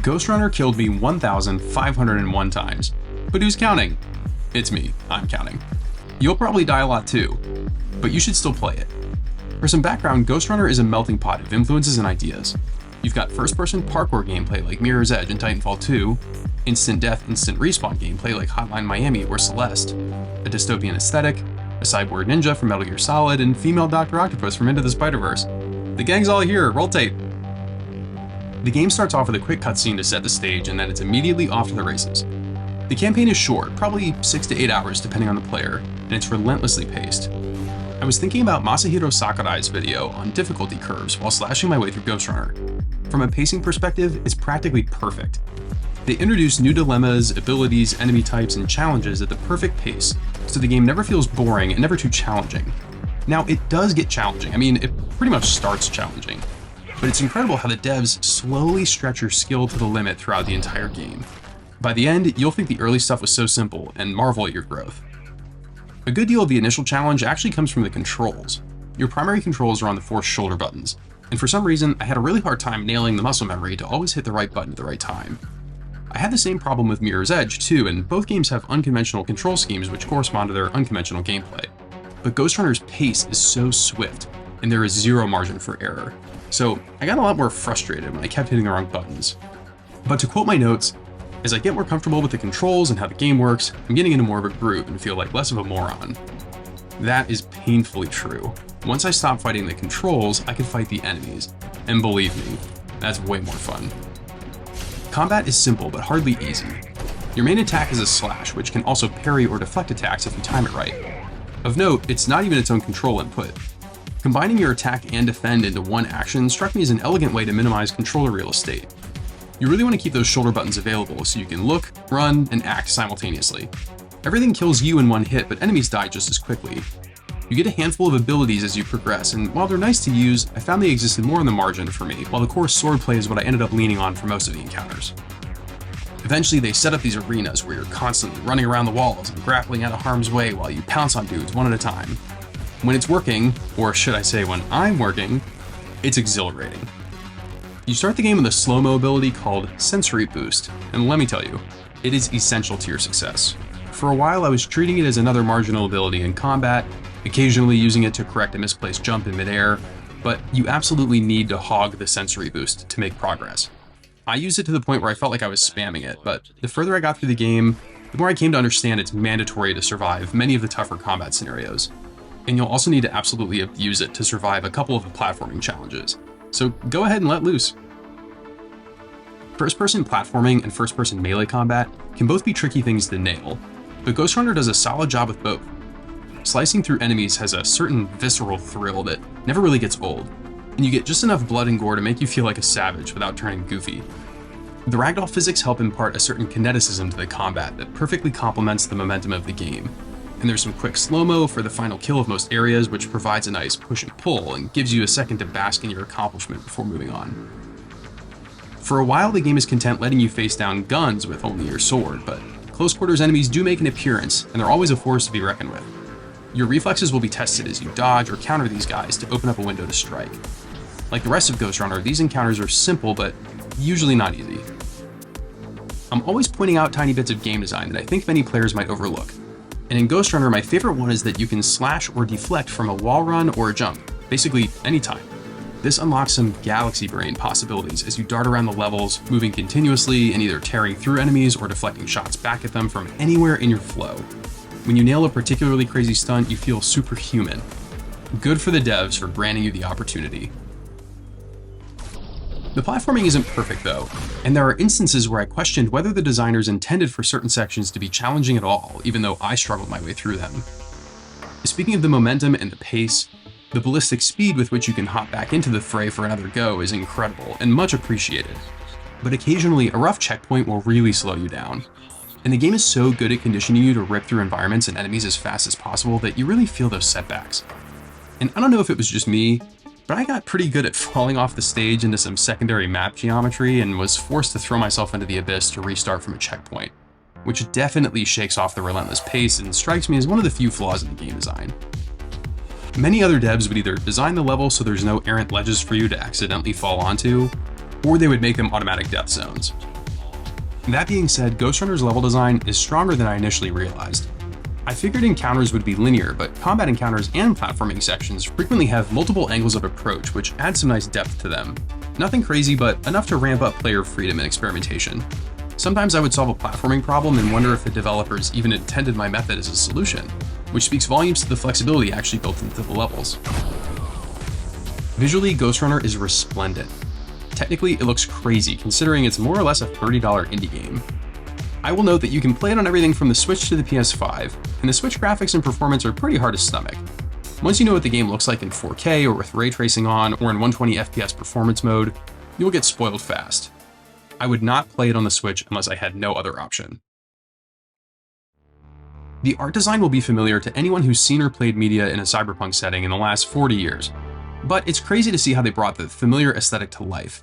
Ghostrunner killed me 1,501 times. But who's counting? It's me, I'm counting. You'll probably die a lot too, but you should still play it. For some background, Ghostrunner is a melting pot of influences and ideas. You've got first-person parkour gameplay like Mirror's Edge and Titanfall 2, instant death, instant respawn gameplay like Hotline Miami or Celeste, a dystopian aesthetic, a cyborg ninja from Metal Gear Solid, and female Dr. Octopus from Into the Spider-Verse. The gang's all here, roll tape! The game starts off with a quick cutscene to set the stage, and then it's immediately off to the races. The campaign is short, probably 6 to 8 hours depending on the player, and it's relentlessly paced. I was thinking about Masahiro Sakurai's video on difficulty curves while slashing my way through Ghostrunner. From a pacing perspective, it's practically perfect. They introduce new dilemmas, abilities, enemy types, and challenges at the perfect pace, so the game never feels boring and never too challenging. Now, it does get challenging. I mean, it pretty much starts challenging. But it's incredible how the devs slowly stretch your skill to the limit throughout the entire game. By the end, you'll think the early stuff was so simple and marvel at your growth. A good deal of the initial challenge actually comes from the controls. Your primary controls are on the 4 shoulder buttons, and for some reason, I had a really hard time nailing the muscle memory to always hit the right button at the right time. I had the same problem with Mirror's Edge too, and both games have unconventional control schemes which correspond to their unconventional gameplay. But Ghostrunner's pace is so swift, and there is zero margin for error. So I got a lot more frustrated when I kept hitting the wrong buttons. But to quote my notes, as I get more comfortable with the controls and how the game works, I'm getting into more of a groove and feel like less of a moron. That is painfully true. Once I stopped fighting the controls, I could fight the enemies. And believe me, that's way more fun. Combat is simple but hardly easy. Your main attack is a slash, which can also parry or deflect attacks if you time it right. Of note, it's not even its own control input. Combining your attack and defend into one action struck me as an elegant way to minimize controller real estate. You really want to keep those shoulder buttons available so you can look, run, and act simultaneously. Everything kills you in one hit, but enemies die just as quickly. You get a handful of abilities as you progress, and while they're nice to use, I found they existed more in the margin for me, while the core swordplay is what I ended up leaning on for most of the encounters. Eventually, they set up these arenas where you're constantly running around the walls and grappling out of harm's way while you pounce on dudes one at a time. When it's working, or should I say when I'm working, it's exhilarating. You start the game with a slow-mo ability called Sensory Boost, and let me tell you, it is essential to your success. For a while, I was treating it as another marginal ability in combat, occasionally using it to correct a misplaced jump in midair, but you absolutely need to hog the Sensory Boost to make progress. I used it to the point where I felt like I was spamming it, but the further I got through the game, the more I came to understand it's mandatory to survive many of the tougher combat scenarios. And you'll also need to absolutely abuse it to survive a couple of the platforming challenges. So go ahead and let loose. First-person platforming and first-person melee combat can both be tricky things to nail, but Ghostrunner does a solid job with both. Slicing through enemies has a certain visceral thrill that never really gets old, and you get just enough blood and gore to make you feel like a savage without turning goofy. The ragdoll physics help impart a certain kineticism to the combat that perfectly complements the momentum of the game. And there's some quick slow-mo for the final kill of most areas, which provides a nice push and pull and gives you a second to bask in your accomplishment before moving on. For a while, the game is content letting you face down guns with only your sword, but close quarters enemies do make an appearance, and they're always a force to be reckoned with. Your reflexes will be tested as you dodge or counter these guys to open up a window to strike. Like the rest of Ghostrunner, these encounters are simple, but usually not easy. I'm always pointing out tiny bits of game design that I think many players might overlook. And in Ghostrunner, my favorite one is that you can slash or deflect from a wall run or a jump, basically anytime. This unlocks some galaxy brain possibilities as you dart around the levels, moving continuously and either tearing through enemies or deflecting shots back at them from anywhere in your flow. When you nail a particularly crazy stunt, you feel superhuman. Good for the devs for granting you the opportunity. The platforming isn't perfect though, and there are instances where I questioned whether the designers intended for certain sections to be challenging at all, even though I struggled my way through them. Speaking of the momentum and the pace, the ballistic speed with which you can hop back into the fray for another go is incredible and much appreciated. But occasionally, a rough checkpoint will really slow you down. And the game is so good at conditioning you to rip through environments and enemies as fast as possible that you really feel those setbacks. And I don't know if it was just me, but I got pretty good at falling off the stage into some secondary map geometry and was forced to throw myself into the abyss to restart from a checkpoint, which definitely shakes off the relentless pace and strikes me as one of the few flaws in the game design. Many other devs would either design the level so there's no errant ledges for you to accidentally fall onto, or they would make them automatic death zones. That being said, Ghostrunner's level design is stronger than I initially realized. I figured encounters would be linear, but combat encounters and platforming sections frequently have multiple angles of approach, which add some nice depth to them. Nothing crazy, but enough to ramp up player freedom and experimentation. Sometimes I would solve a platforming problem and wonder if the developers even intended my method as a solution, which speaks volumes to the flexibility actually built into the levels. Visually, Ghostrunner is resplendent. Technically, it looks crazy, considering it's more or less a $30 indie game. I will note that you can play it on everything from the Switch to the PS5, and the Switch graphics and performance are pretty hard to stomach. Once you know what the game looks like in 4K or with ray tracing on, or in 120 FPS performance mode, you'll get spoiled fast. I would not play it on the Switch unless I had no other option. The art design will be familiar to anyone who's seen or played media in a cyberpunk setting in the last 40 years, but it's crazy to see how they brought the familiar aesthetic to life.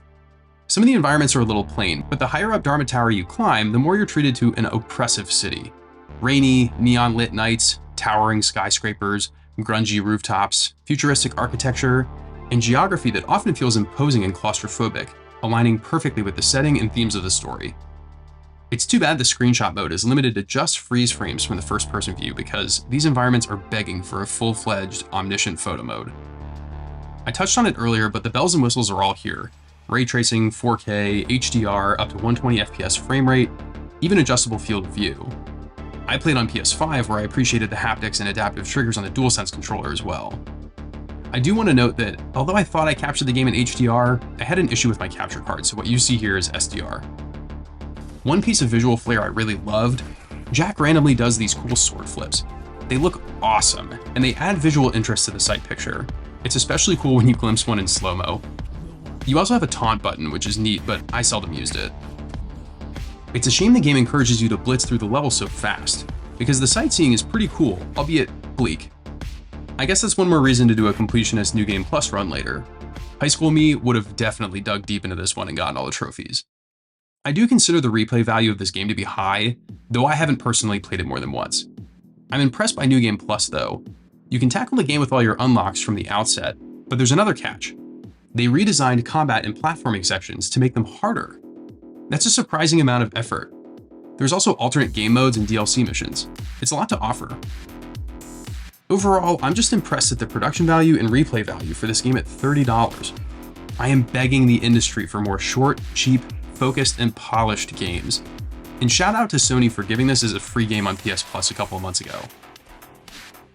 Some of the environments are a little plain, but the higher up Dharma Tower you climb, the more you're treated to an oppressive city. Rainy, neon-lit nights, towering skyscrapers, grungy rooftops, futuristic architecture, and geography that often feels imposing and claustrophobic, aligning perfectly with the setting and themes of the story. It's too bad the screenshot mode is limited to just freeze frames from the first-person view, because these environments are begging for a full-fledged, omniscient photo mode. I touched on it earlier, but the bells and whistles are all here. Ray tracing, 4K, HDR, up to 120 FPS frame rate, even adjustable field of view. I played on PS5, where I appreciated the haptics and adaptive triggers on the DualSense controller as well. I do want to note that, although I thought I captured the game in HDR, I had an issue with my capture card, so what you see here is SDR. One piece of visual flair I really loved, Jack randomly does these cool sword flips. They look awesome, and they add visual interest to the sight picture. It's especially cool when you glimpse one in slow-mo. You also have a taunt button, which is neat, but I seldom used it. It's a shame the game encourages you to blitz through the level so fast, because the sightseeing is pretty cool, albeit bleak. I guess that's one more reason to do a completionist New Game Plus run later. High school me would have definitely dug deep into this one and gotten all the trophies. I do consider the replay value of this game to be high, though I haven't personally played it more than once. I'm impressed by New Game Plus though. You can tackle the game with all your unlocks from the outset, but there's another catch. They redesigned combat and platforming sections to make them harder. That's a surprising amount of effort. There's also alternate game modes and DLC missions. It's a lot to offer. Overall, I'm just impressed at the production value and replay value for this game at $30. I am begging the industry for more short, cheap, focused, and polished games. And shout out to Sony for giving this as a free game on PS Plus a couple of months ago.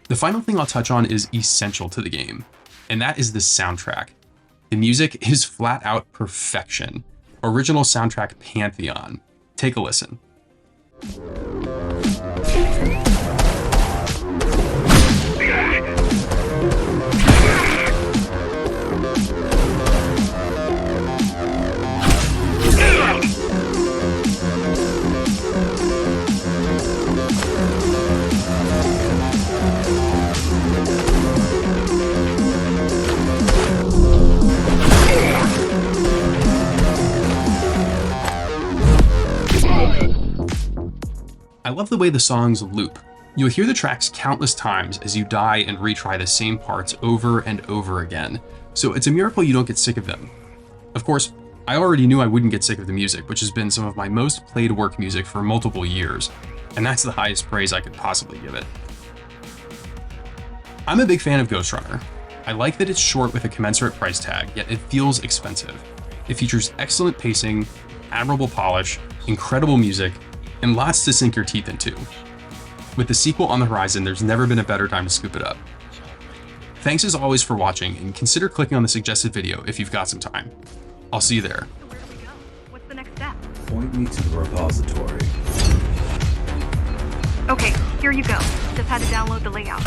The final thing I'll touch on is essential to the game, and that is the soundtrack. The music is flat out perfection. Original soundtrack pantheon. Take a listen. I love the way the songs loop. You'll hear the tracks countless times as you die and retry the same parts over and over again, so it's a miracle you don't get sick of them. Of course, I already knew I wouldn't get sick of the music, which has been some of my most played work music for multiple years, and that's the highest praise I could possibly give it. I'm a big fan of Ghostrunner. I like that it's short with a commensurate price tag, yet it feels expensive. It features excellent pacing, admirable polish, incredible music, and lots to sink your teeth into. With the sequel on the horizon, there's never been a better time to scoop it up. Thanks as always for watching, and consider clicking on the suggested video if you've got some time. I'll see you there. So where do we go? What's the next step? Point me to the repository. Okay, here you go. Just had to download the layout.